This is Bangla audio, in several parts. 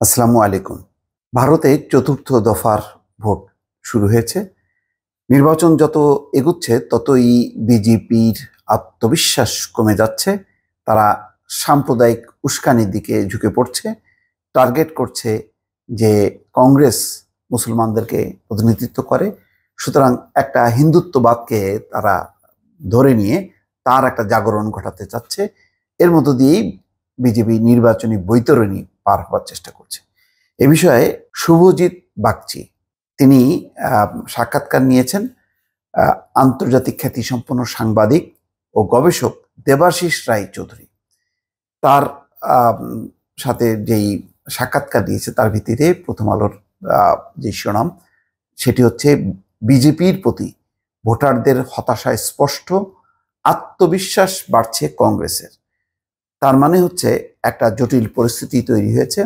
আসসালামু আলাইকুম। ভারতে চতুর্থ দফার ভোট শুরু হয়েছে। নির্বাচন যত এগুচ্ছে ততই বিজেপির আত্মবিশ্বাস কমে যাচ্ছে। তারা সাম্প্রদায়িক উস্কানির দিকে ঝুঁকে পড়ছে। টার্গেট করছে যে কংগ্রেস মুসলমানদেরকে প্রতিনিধিত্ব করে, সুতরাং একটা হিন্দুত্ববাদকে তারা ধরে নিয়ে তার একটা জাগরণ ঘটাতে চাচ্ছে। এর মধ্য দিয়েই বিজেপি নির্বাচনী বৈতরণী পার হওয়ার চেষ্টা করছে। এ বিষয়ে শুভজিৎ বাগচি তিনি সাক্ষাৎকার নিয়েছেন আন্তর্জাতিক খ্যাতিসম্পন্ন সাংবাদিক ও গবেষক দেবাশিস রায় চৌধুরী। তার সাথে যেই সাক্ষাৎকার দিয়েছে তার ভিত্তিতে প্রথম আলোর যে শিরোনাম সেটি হচ্ছে, বিজেপির প্রতি ভোটারদের হতাশায় স্পষ্ট, আত্মবিশ্বাস বাড়ছে কংগ্রেসের। তার মানে হচ্ছে একটা জটিল পরিস্থিতি তৈরি হয়েছে।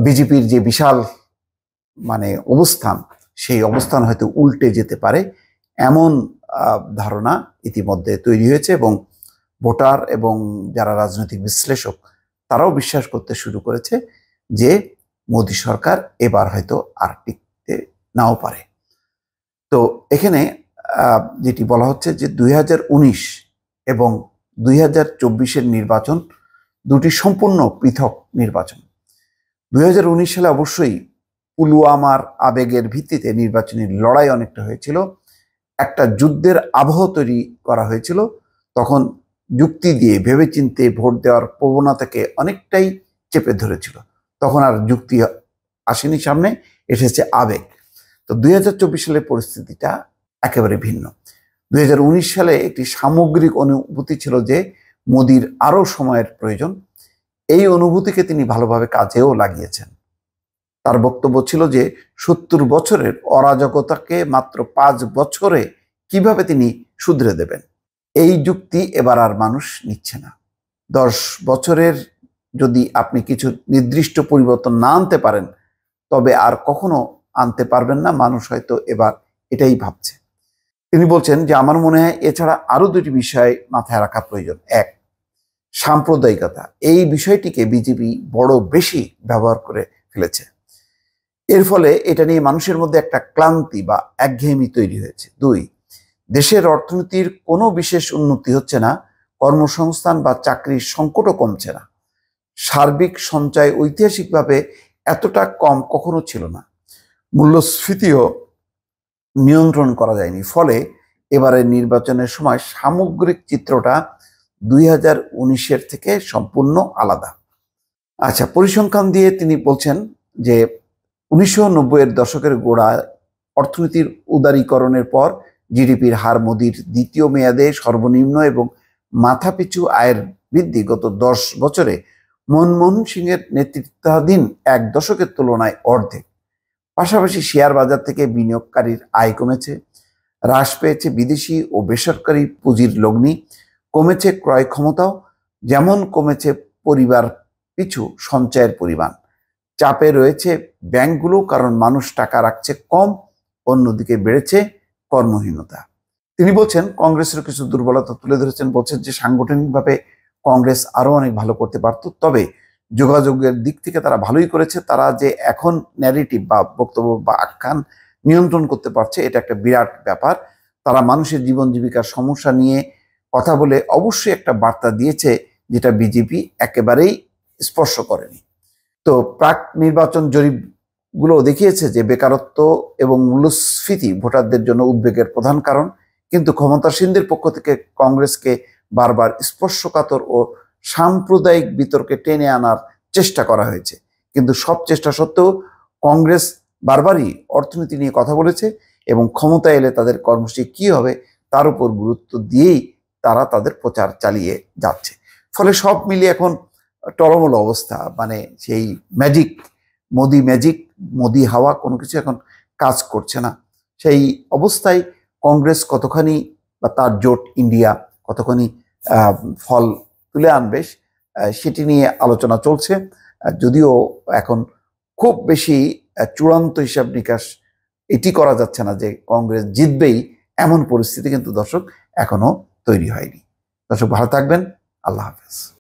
বিজেপির যে বিশাল অবস্থান, সেই অবস্থান হয়তো উল্টে যেতে পারে এমন ধারণা ইতিমধ্যে তৈরি হয়েছে, এবং ভোটার এবং যারা রাজনৈতিক বিশ্লেষক তারাও বিশ্বাস করতে শুরু করেছে যে মোদী সরকার এবার হয়তো আর টিকতে নাও পারে। তো এখানে যেটি বলা হচ্ছে যে 2019 এবং 2024-এর নির্বাচন দুটি সম্পূর্ণ পৃথক নির্বাচন। 2019 সালে অবশ্যই পুলওয়ামার আবেগের ভিত্তিতে নির্বাচনী লড়াই অনেকটা হয়েছিল, একটা যুদ্ধের আবহ তৈরি করা হয়েছিল। তখন যুক্তি দিয়ে ভেবেচিন্তে ভোট দেওয়ার প্রবণতাকে অনেকটাই চেপে ধরেছিল। তখন আর যুক্তি আসেনি সামনে, এসেছে আবেগ। তো 2024 সালের পরিস্থিতিটা একেবারে ভিন্ন। 2019 সালে একটি সামগ্রিক অনুভূতি ছিল যে মোদির আরও সময়ের প্রয়োজন। এই অনুভূতিকে তিনি ভালোভাবে কাজেও লাগিয়েছেন। তার বক্তব্য ছিল যে 70 বছরের অরাজকতাকে মাত্র 5 বছরে কিভাবে তিনি শুধরে দেবেন। এই যুক্তি এবার আর মানুষ নিচ্ছে না। 10 বছরের যদি আপনি কিছু নির্দিষ্ট পরিবর্তন না আনতে পারেন, তবে আর কখনো আনতে পারবেন না, মানুষ হয়তো এবার এটাই ভাবছে। তিনি বলছেন যে আমার মনে হয় এছাড়া আরো দুটি বিষয় মাথায় রাখা প্রয়োজন। এক, সাম্প্রদায়িকতা। এই বিষয়টিকে বিজেপি বড় বেশি ব্যবহার করে ফেলেছে। এর ফলে এটা নিয়ে মানুষের মধ্যে একটা ক্লান্তি বা একঘেয়েমি তৈরি হয়েছে। 2, দেশের অর্থনীতির কোনো বিশেষ উন্নতি হচ্ছে না, কর্মসংস্থান বা চাকরির সংকটও কমছে না। সার্বিক সঞ্চয় ঐতিহাসিকভাবে এতটা কম কখনো ছিল না। মূল্যস্ফীতিও নিয়ন্ত্রণ করা যায়নি। ফলে এবারের নির্বাচনের সময় সামগ্রিক চিত্রটা 2019-এর থেকে সম্পূর্ণ আলাদা। আচ্ছা, পরিসংখ্যান দিয়ে তিনি বলছেন যে 1990-এর দশকের গোড়ায় অর্থনীতির উদারীকরণের পর জিডিপির হার মোদির দ্বিতীয় মেয়াদে সর্বনিম্ন, এবং মাথাপিছু আয়ের বৃদ্ধি গত 10 বছরে মনমোহন সিংয়ের নেতৃত্বাধীন এক দশকের তুলনায় অর্ধেক। পাশাপাশি শেয়ার বাজার থেকে বিনিয়োগকারীর আয় কমেছে, হ্রাস পেয়েছে বিদেশি ও বেসরকারি পুঁজির লগ্নি, কমেছে ক্রয় ক্ষমতাও, যেমন কমেছে পরিবার পিছু সঞ্চয়ের পরিমাণ। চাপে রয়েছে ব্যাংকগুলো, কারণ মানুষ টাকা রাখছে কম, অন্যদিকে বেড়েছে কর্মহীনতা। তিনি বলছেন কংগ্রেসের কিছু দুর্বলতা তুলে ধরেছেন। বলছেন যে সাংগঠনিকভাবে কংগ্রেস আরো অনেক ভালো করতে পারত, তবে যোগাযোগের দিক থেকে তারা ভালোই করেছে। তারা যে এখন ন্যারেটিভ বা বক্তব্য বা আখ্যান নিয়ন্ত্রণ করতে পারছে, এটা একটা বিরাট ব্যাপার। তারা মানুষের জীবন জীবিকার সমস্যা নিয়ে কথা বলে অবশ্যই একটা বার্তা দিয়েছে, যেটা বিজেপি একেবারেই স্পর্শ করেনি। তো প্রাক নির্বাচন জরিপগুলো দেখিয়েছে যে বেকারত্ব এবং মূল্যস্ফীতি ভোটারদের জন্য উদ্বেগের প্রধান কারণ। কিন্তু ক্ষমতাসীনদের পক্ষ থেকে কংগ্রেসকে বারবার স্পর্শকাতর ও সাম্প্রদায়িক বিতর্কে টেনে আনার চেষ্টা করা হয়েছে। কিন্তু সব চেষ্টা সত্ত্বেও কংগ্রেস বারবারই অর্থনীতি নিয়ে কথা বলেছে, এবং ক্ষমতা এলে তাদের কর্মসূচি কি হবে তার উপর গুরুত্ব দিয়েই তারা তাদের প্রচার চালিয়ে যাচ্ছে। ফলে সব মিলিয়ে এখন টলমল অবস্থা, সেই ম্যাজিক মোদি হাওয়া কোনো কিছু এখন কাজ করছে না। সেই অবস্থায় কংগ্রেস কতখানি বা তার জোট ইন্ডিয়া কতখানি ফল তুলে আনবে সেটি নিয়ে আলোচনা চলছে। যদিও এখন খুব বেশি চূড়ান্ত হিসাব নিকাশ এটি করা যাচ্ছে না যে কংগ্রেস জিতবেই, এমন পরিস্থিতি কিন্তু দর্শক এখনো তৈরি হয়নি। দর্শক ভালো থাকবেন। আল্লাহ হাফেজ।